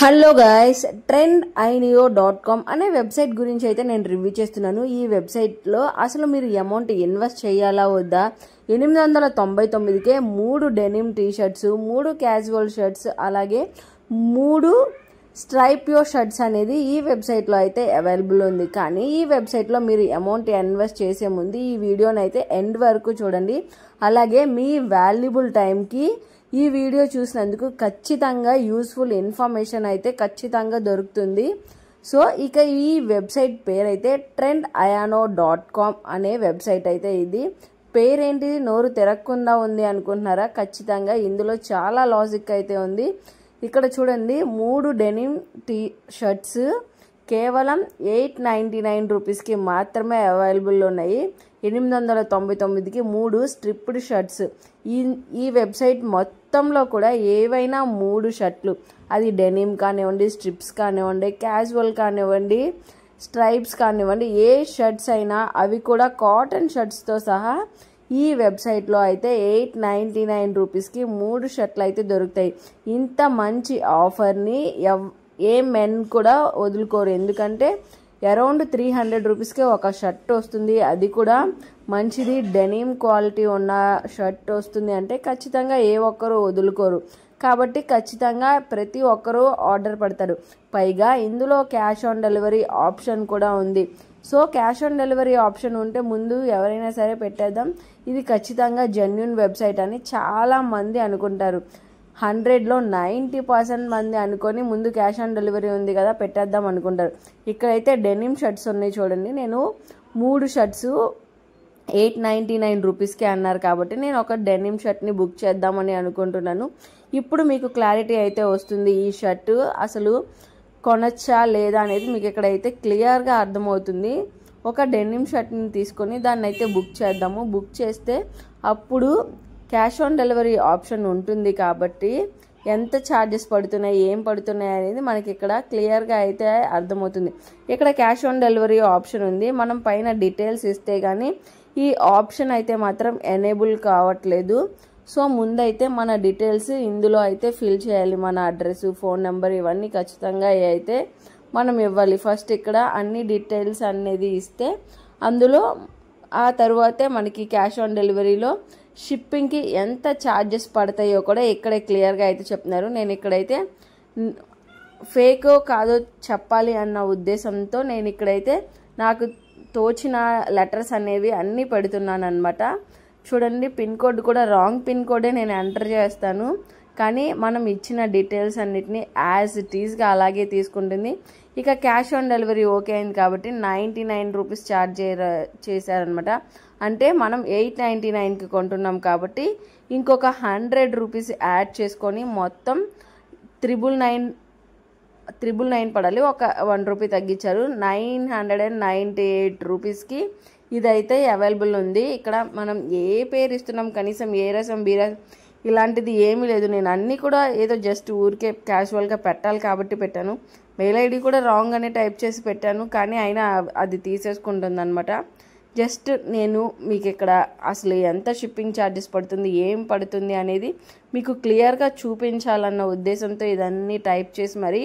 Hello guys, trendinio.com అనే website గురించి అయితే నేను రివ్యూ చేస్తున్నాను. ఈ వెబ్సైట్లో అసలు మీరు అమౌంట్ ఇన్వెస్ట్ చేయాలా వద్దా, 899కే 3 denim T shirts, 3 casual shirts, అలాగే 3 స్ట్రైప్యో షర్ట్స్ అనేది ఈ వెబ్సైట్లో అయితే అవైలబుల్ ఉంది. కానీ ఈ వెబ్సైట్లో మీరు అమౌంట్ ఇన్వెస్ట్ చేసే ముందు ఈ వీడియోని అయితే ఎండ్ వరకు చూడండి. అలాగే మీ వాల్యుబుల్ టైంకి ఈ వీడియో చూసినందుకు ఖచ్చితంగా యూస్ఫుల్ ఇన్ఫర్మేషన్ అయితే ఖచ్చితంగా దొరుకుతుంది. సో ఇక ఈ వెబ్సైట్ పేరైతే trendinio.com అనే వెబ్సైట్ అయితే ఇది. పేరేంటి నోరు తిరగకుండా ఉంది అనుకుంటున్నారా? ఖచ్చితంగా ఇందులో చాలా లాజిక్ అయితే ఉంది. ఇక్కడ చూడండి, 3 డెనిమ్ టీ షర్ట్స్ కేవలం 899 రూపీస్కి మాత్రమే అవైలబుల్ ఉన్నాయి. 899కి 3 స్ట్రిప్డ్ షర్ట్స్. ఈ వెబ్సైట్ మొత్తంలో కూడా ఏవైనా 3 షర్ట్లు, అది డెనిమ్ కానివ్వండి, స్ట్రిప్స్ కానివ్వండి, క్యాజువల్ కానివ్వండి, స్ట్రైప్స్ కానివ్వండి, ఏ షర్ట్స్ అయినా అవి కూడా కాటన్ షర్ట్స్తో సహా ఈ వెబ్సైట్లో అయితే 899 రూపీస్కి 3 షర్ట్లు అయితే దొరుకుతాయి. ఇంత మంచి ఆఫర్ని ఏ మెన్ కూడా వదులుకోరు. ఎందుకంటే అరౌండ్ 300 రూపీస్కే ఒక షర్ట్ వస్తుంది, అది కూడా మంచిది డెనిమ్ క్వాలిటీ ఉన్న షర్ట్ వస్తుంది అంటే ఖచ్చితంగా ఏ ఒక్కరు వదులుకోరు. కాబట్టి ఖచ్చితంగా ప్రతి ఒక్కరూ ఆర్డర్ పెడతారు. పైగా ఇందులో క్యాష్ ఆన్ డెలివరీ ఆప్షన్ కూడా ఉంది. So cash on delivery option ఉంటే ముందు ఎవరైనా సరే పెట్టేద్దాం, ఇది ఖచ్చితంగా జెన్యూన్ వెబ్సైట్ అని చాలా మంది అనుకుంటారు. 100లో 90% మంది అనుకొని ముందు క్యాష్ ఆన్ డెలివరీ ఉంది కదా పెట్టేద్దాం అనుకుంటారు. ఇక్కడైతే డెనిమ్ షర్ట్స్ ఉన్నాయి చూడండి. నేను 3 షర్ట్స్ 899 రూపీస్కే అన్నారు కాబట్టి నేను ఒక డెనిమ్ షర్ట్ని బుక్ చేద్దామని అనుకుంటున్నాను. ఇప్పుడు మీకు క్లారిటీ అయితే వస్తుంది, ఈ షర్ట్ అసలు కొనచ్చా లేదా అనేది మీకు ఇక్కడైతే క్లియర్గా అర్థమవుతుంది. ఒక డెనిమ్ షర్ట్ని తీసుకొని దాన్ని అయితే బుక్ చేద్దాము. బుక్ చేస్తే అప్పుడు క్యాష్ ఆన్ డెలివరీ ఆప్షన్ ఉంటుంది కాబట్టి ఎంత ఛార్జెస్ పడుతున్నాయి, ఏం పడుతున్నాయి అనేది మనకి ఇక్కడ క్లియర్గా అయితే అర్థమవుతుంది. ఇక్కడ క్యాష్ ఆన్ డెలివరీ ఆప్షన్ ఉంది. మనం పైన డీటెయిల్స్ ఇస్తే కానీ ఈ ఆప్షన్ అయితే మాత్రం ఎనేబుల్ కావట్లేదు. సో ముందైతే మన డీటెయిల్స్ ఇందులో అయితే ఫిల్ చేయాలి. మన అడ్రస్, ఫోన్ నెంబర్ ఇవన్నీ ఖచ్చితంగా అయితే మనం ఇవ్వాలి. ఫస్ట్ ఇక్కడ అన్ని డీటెయిల్స్ అనేది ఇస్తే అందులో ఆ తర్వాతే మనకి క్యాష్ ఆన్ డెలివరీలో షిప్పింగ్కి ఎంత ఛార్జెస్ పడతాయో కూడా ఇక్కడే క్లియర్గా అయితే చెప్తున్నారు. నేను ఇక్కడైతే ఫేకో కాదో చెప్పాలి అన్న ఉద్దేశంతో నేను ఇక్కడైతే నాకు తోచిన లెటర్స్ అనేవి అన్నీ పెడుతున్నాను అనమాట. చూడండి, పిన్ కోడ్ కూడా రాంగ్ పిన్ కోడే నేను ఎంటర్ చేస్తాను, కానీ మనం ఇచ్చిన డీటెయిల్స్ అన్నిటినీ యాజ్ ఇట్ ఈస్గా అలాగే తీసుకుంటుంది. ఇక క్యాష్ ఆన్ డెలివరీ ఓకే అయింది కాబట్టి 99 రూపీస్ ఛార్జ్ చేశారనమాట. అంటే మనం 899కి కొంటున్నాం కాబట్టి ఇంకొక 100 రూపీస్ యాడ్ చేసుకొని మొత్తం 999 పడాలి. ఒక 1 రూపీ తగ్గించారు. 998 రూపీస్కి ఇదైతే అవైలబుల్ ఉంది. ఇక్కడ మనం ఏ పేరు ఇస్తున్నాం, కనీసం ఏ రసం బీ రసం ఇలాంటిది ఏమీ లేదు. నేను అన్నీ కూడా ఏదో జస్ట్ ఊరికే క్యాజువల్గా పెట్టాలి కాబట్టి పెట్టాను. మెయిల్ ఐడి కూడా రాంగ్ అనే టైప్ చేసి పెట్టాను, కానీ అయినా అది తీసేసుకుంటుంది అనమాట. జస్ట్ నేను మీకు ఇక్కడ అసలు ఎంత షిప్పింగ్ ఛార్జెస్ పడుతుంది, ఏం పడుతుంది అనేది మీకు క్లియర్గా చూపించాలన్న ఉద్దేశంతో ఇదన్నీ టైప్ చేసి మరి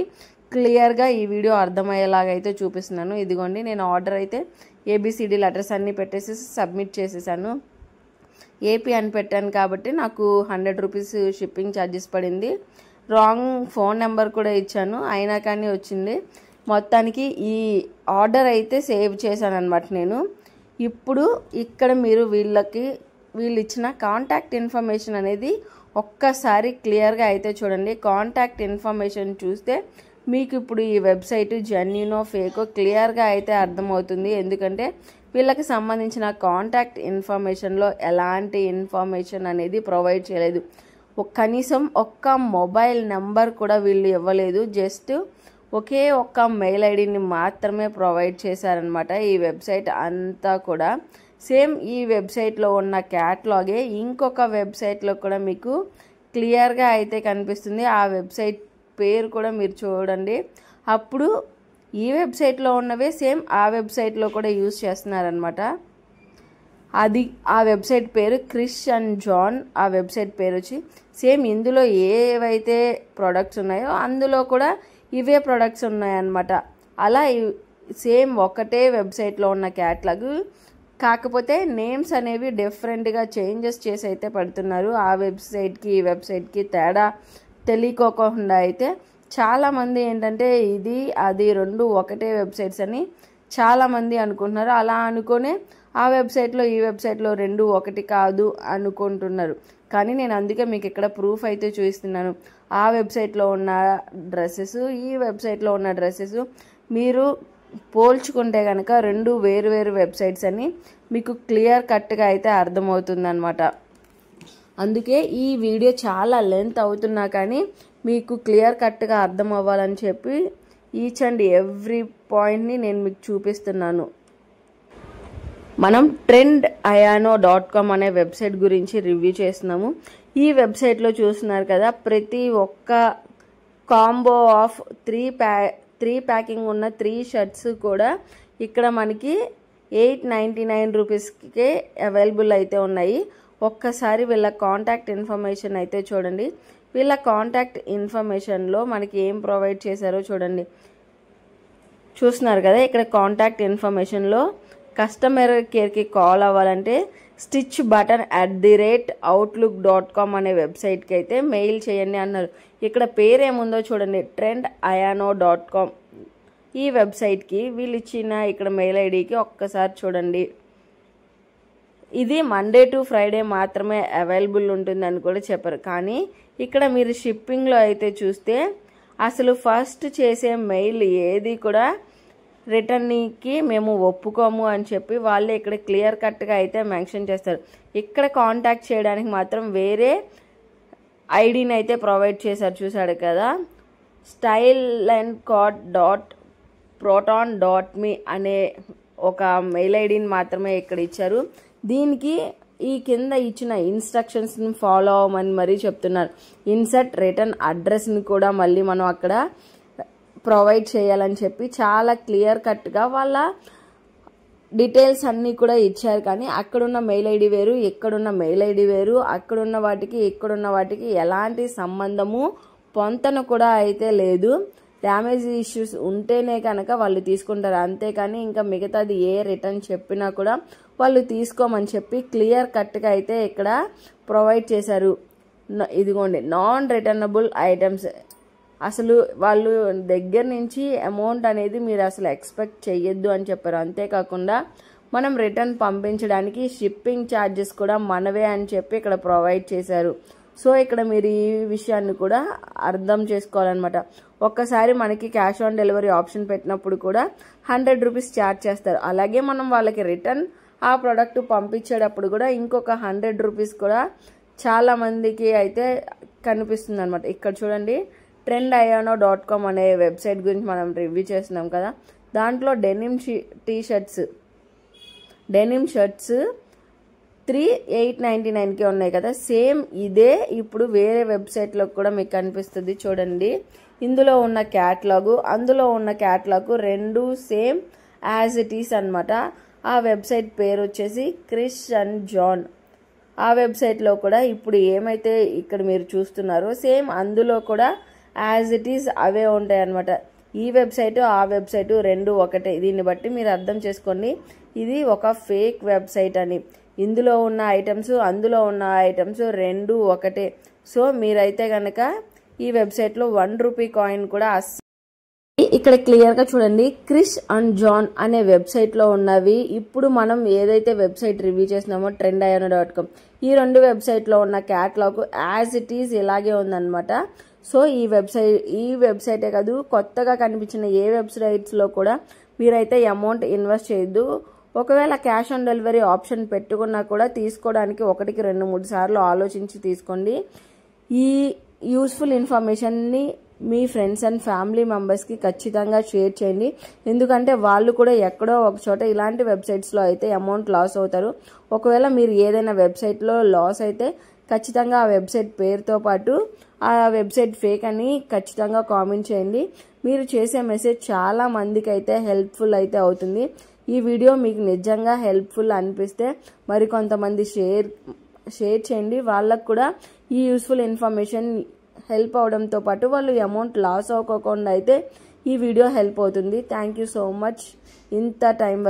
క్లియర్గా ఈ వీడియో అర్థమయ్యేలాగా అయితే చూపిస్తున్నాను. ఇదిగోండి, నేను ఆర్డర్ అయితే ABCD లెటర్స్ అన్నీ పెట్టేసి సబ్మిట్ చేసేసాను. ఏపీ అని పెట్టాను కాబట్టి నాకు 100 రూపీస్ షిప్పింగ్ ఛార్జెస్ పడింది. రాంగ్ ఫోన్ నెంబర్ కూడా ఇచ్చాను, అయినా కానీ వచ్చింది. మొత్తానికి ఈ ఆర్డర్ అయితే సేవ్ చేశాను అనమాట నేను. ఇప్పుడు ఇక్కడ మీరు వీళ్ళు ఇచ్చిన కాంటాక్ట్ ఇన్ఫర్మేషన్ అనేది ఒక్కసారి క్లియర్గా అయితే చూడండి. కాంటాక్ట్ ఇన్ఫర్మేషన్ చూస్తే మీకు ఇప్పుడు ఈ వెబ్సైట్ జెన్యూనో ఫేకో క్లియర్గా అయితే అర్థమవుతుంది. ఎందుకంటే వీళ్ళకి సంబంధించిన కాంటాక్ట్ ఇన్ఫర్మేషన్లో ఎలాంటి ఇన్ఫర్మేషన్ అనేది ప్రొవైడ్ చేయలేదు. కనీసం ఒక్క మొబైల్ నెంబర్ కూడా వీళ్ళు ఇవ్వలేదు. జస్ట్ ఒకే ఒక్క మెయిల్ ఐడిని మాత్రమే ప్రొవైడ్ చేశారనమాట. ఈ వెబ్సైట్ అంతా కూడా సేమ్ ఈ వెబ్సైట్లో ఉన్న క్యాటలాగే ఇంకొక వెబ్సైట్లో కూడా మీకు క్లియర్గా అయితే కనిపిస్తుంది. ఆ వెబ్సైట్ పేరు కూడా మీరు చూడండి. అప్పుడు ఈ వెబ్సైట్లో ఉన్నవే సేమ్ ఆ వెబ్సైట్లో కూడా యూజ్ చేస్తున్నారనమాట. అది ఆ వెబ్సైట్ పేరు క్రిష్ అండ్ జాన్. ఆ వెబ్సైట్ పేరు వచ్చి సేమ్ ఇందులో ఏవైతే ప్రొడక్ట్స్ ఉన్నాయో అందులో కూడా ఇవే ప్రొడక్ట్స్ ఉన్నాయన్నమాట. అలా సేమ్ ఒకటే వెబ్సైట్లో ఉన్న క్యాటలాగ్, కాకపోతే నేమ్స్ అనేవి డిఫరెంట్గా చేంజెస్ చేసి అయితే పెడుతున్నారు. ఆ వెబ్సైట్కి ఈ వెబ్సైట్కి తేడా తెలియకోకుండా అయితే చాలామంది ఏంటంటే ఇది అది రెండు ఒకటే వెబ్సైట్స్ అని చాలామంది అనుకుంటున్నారు. అలా అనుకునే ఆ వెబ్సైట్లో ఈ వెబ్సైట్లో రెండు ఒకటి కాదు అనుకుంటున్నారు. కానీ నేను అందుకే మీకు ఇక్కడ ప్రూఫ్ అయితే చూపిస్తున్నాను. ఆ వెబ్సైట్లో ఉన్న డ్రెస్సెస్ ఈ వెబ్సైట్లో ఉన్న డ్రెస్సెస్ మీరు పోల్చుకుంటే కనుక రెండు వేరు వేరు వెబ్సైట్స్ అని మీకు క్లియర్ కట్గా అయితే అర్థమవుతుంది అనమాట. అందుకే ఈ వీడియో చాలా లెంత్ అవుతున్నా కానీ మీకు క్లియర్ కట్గా అర్థం అవ్వాలని చెప్పి ఈచ్ అండ్ ఎవ్రీ పాయింట్ని నేను మీకు చూపిస్తున్నాను. మనం trendayano.com అనే వెబ్సైట్ గురించి రివ్యూ చేస్తున్నాము. ఈ వెబ్సైట్లో చూస్తున్నారు కదా, ప్రతి ఒక్క కాంబో ఆఫ్ త్రీ ప్యాకింగ్ ఉన్న 3 షర్ట్స్ కూడా ఇక్కడ మనకి 899 రూపీస్కే అవైలబుల్ అయితే ఉన్నాయి. ఒక్కసారి వీళ్ళ కాంటాక్ట్ ఇన్ఫర్మేషన్ అయితే చూడండి. వీళ్ళ కాంటాక్ట్ ఇన్ఫర్మేషన్లో మనకి ఏం ప్రొవైడ్ చేశారో చూడండి. చూస్తున్నారు కదా, ఇక్కడ కాంటాక్ట్ ఇన్ఫర్మేషన్లో కస్టమర్ కేర్కి కాల్ అవ్వాలంటే stitchbutton@outlook.com అనే వెబ్సైట్కి అయితే మెయిల్ చేయండి అన్నారు. ఇక్కడ పేరేముందో చూడండి, trendayano.com. ఈ వెబ్సైట్కి వీళ్ళు ఇచ్చిన ఇక్కడ మెయిల్ ఐడికి ఒక్కసారి చూడండి. ఇది మండే టు ఫ్రైడే మాత్రమే అవైలబుల్ ఉంటుందని కూడా చెప్పారు. కానీ ఇక్కడ మీరు షిప్పింగ్లో అయితే చూస్తే అసలు ఫస్ట్ చేసే మెయిల్ ఏది కూడా రిటర్న్కి మేము ఒప్పుకోము అని చెప్పి వాళ్ళే ఇక్కడ క్లియర్ కట్గా అయితే మెన్షన్ చేస్తారు. ఇక్కడ కాంటాక్ట్ చేయడానికి మాత్రం వేరే ఐడిని అయితే ప్రొవైడ్ చేశారు. చూసాడు కదా, styleandcart.proton.me అనే ఒక మెయిల్ ఐడిని మాత్రమే ఇక్కడ ఇచ్చారు. దీనికి ఈ కింద ఇచ్చిన ఇన్స్ట్రక్షన్స్ని ఫాలో అవ్వమని మరీ చెప్తున్నారు. ఇన్సర్ట్ రిటర్న్ అడ్రస్ని కూడా మళ్ళీ మనం అక్కడ ప్రొవైడ్ చేయాలని చెప్పి చాలా క్లియర్ కట్గా వాళ్ళ డీటెయిల్స్ అన్నీ కూడా ఇచ్చారు. కానీ అక్కడున్న మెయిల్ ఐడి వేరు, ఇక్కడున్న మెయిల్ ఐడి వేరు, అక్కడున్న వాటికి ఇక్కడున్న వాటికి ఎలాంటి సంబంధము పొంతన కూడా అయితే లేదు. డ్యామేజ్ ఇష్యూస్ ఉంటేనే కనుక వాళ్ళు తీసుకుంటారు. అంతేకాని ఇంకా మిగతాది ఏ రిటర్న్ చెప్పినా కూడా వాళ్ళు తీసుకోమని చెప్పి క్లియర్ కట్గా అయితే ఇక్కడ ప్రొవైడ్ చేశారు. ఇదిగోండి, నాన్ రిటర్నబుల్ ఐటమ్స్. అసలు వాళ్ళు దగ్గర నుంచి అమౌంట్ అనేది మీరు అసలు ఎక్స్పెక్ట్ చేయొద్దు అని చెప్పారు. అంతేకాకుండా మనం రిటర్న్ పంపించడానికి షిప్పింగ్ ఛార్జెస్ కూడా మనవే అని చెప్పి ఇక్కడ ప్రొవైడ్ చేశారు. సో ఇక్కడ మీరు ఈ విషయాన్ని కూడా అర్థం చేసుకోవాలన్నమాట. ఒక్కసారి మనకి క్యాష్ ఆన్ డెలివరీ ఆప్షన్ పెట్టినప్పుడు కూడా 100 రూపీస్ ఛార్జ్ చేస్తారు. అలాగే మనం వాళ్ళకి రిటర్న్ ఆ ప్రోడక్ట్ పంపించేటప్పుడు కూడా ఇంకొక 100 రూపీస్ కూడా చాలా మందికి అయితే కనిపిస్తుంది అనమాట. ఇక్కడ చూడండి, trendayano.com అనే వెబ్సైట్ గురించి మనం రివ్యూ చేస్తున్నాం కదా, దాంట్లో డెనిమ్ షర్ట్స్ 3,899కి ఉన్నాయి కదా. సేమ్ ఇదే ఇప్పుడు వేరే వెబ్సైట్లో కూడా మీకు కనిపిస్తుంది చూడండి. ఇందులో ఉన్న క్యాటలాగు అందులో ఉన్న క్యాటలాగు రెండు సేమ్ యాజ్ ఇట్ ఈస్ అనమాట. ఆ వెబ్సైట్ పేరు వచ్చేసి క్రిష్ అండ్ జాన్. ఆ వెబ్సైట్లో కూడా ఇప్పుడు ఏమైతే ఇక్కడ మీరు చూస్తున్నారో సేమ్ అందులో కూడా యాజ్ ఇట్ ఈస్ అవే ఉంటాయి అన్నమాట. ఈ వెబ్సైటు ఆ వెబ్సైటు రెండు ఒకటే. దీన్ని బట్టి మీరు అర్థం చేసుకోండి, ఇది ఒక ఫేక్ వెబ్సైట్ అని. ఇందులో ఉన్న ఐటమ్స్ అందులో ఉన్న ఐటమ్స్ రెండు ఒకటే. సో మీరైతే కనుక ఈ వెబ్సైట్లో 1 రూపీ కాయిన్ కూడా ఇక్కడ క్లియర్గా చూడండి, క్రిష్ అండ్ జాన్ అనే వెబ్సైట్లో ఉన్నవి. ఇప్పుడు మనం ఏదైతే వెబ్సైట్ రివ్యూ చేసినామో trendayano.com, ఈ రెండు వెబ్సైట్లో ఉన్న క్యాటలాగ్ యాజ్ ఇట్ ఈజ్ ఇలాగే ఉందన్నమాట. సో ఈ వెబ్సైటే కాదు, కొత్తగా కనిపించిన ఏ వెబ్సైట్స్లో కూడా మీరైతే అమౌంట్ ఇన్వెస్ట్ చేయొద్దు. ఒకవేళ క్యాష్ ఆన్ డెలివరీ ఆప్షన్ పెట్టుకున్నా కూడా తీసుకోవడానికి 1కి 2-3 సార్లు ఆలోచించి తీసుకోండి. ఈ యూస్ఫుల్ ఇన్ఫర్మేషన్ని మీ ఫ్రెండ్స్ అండ్ ఫ్యామిలీ మెంబర్స్కి ఖచ్చితంగా షేర్ చేయండి. ఎందుకంటే వాళ్ళు కూడా ఎక్కడో ఒక చోట ఇలాంటి వెబ్సైట్స్లో అయితే అమౌంట్ లాస్ అవుతారు. ఒకవేళ మీరు ఏదైనా వెబ్సైట్లో లాస్ అయితే ఖచ్చితంగా ఆ వెబ్సైట్ పేరుతో పాటు ఆ వెబ్సైట్ ఫేక్ అని ఖచ్చితంగా కామెంట్ చేయండి. మీరు చేసే మెసేజ్ చాలా మందికి అయితే హెల్ప్ఫుల్ అయితే అవుతుంది. ఈ వీడియో మీకు నిజంగా హెల్ప్ఫుల్ అనిపిస్తే మరికొంతమంది షేర్ చేయండి. వాళ్ళకు కూడా ఈ యూస్ఫుల్ ఇన్ఫర్మేషన్ హెల్ప్ అవడంతో పాటు వాళ్ళు అమౌంట్ లాస్ అవ్వకుండా అయితే ఈ వీడియో హెల్ప్ అవుతుంది. థ్యాంక్ యూ సో మచ్ ఇంత టైం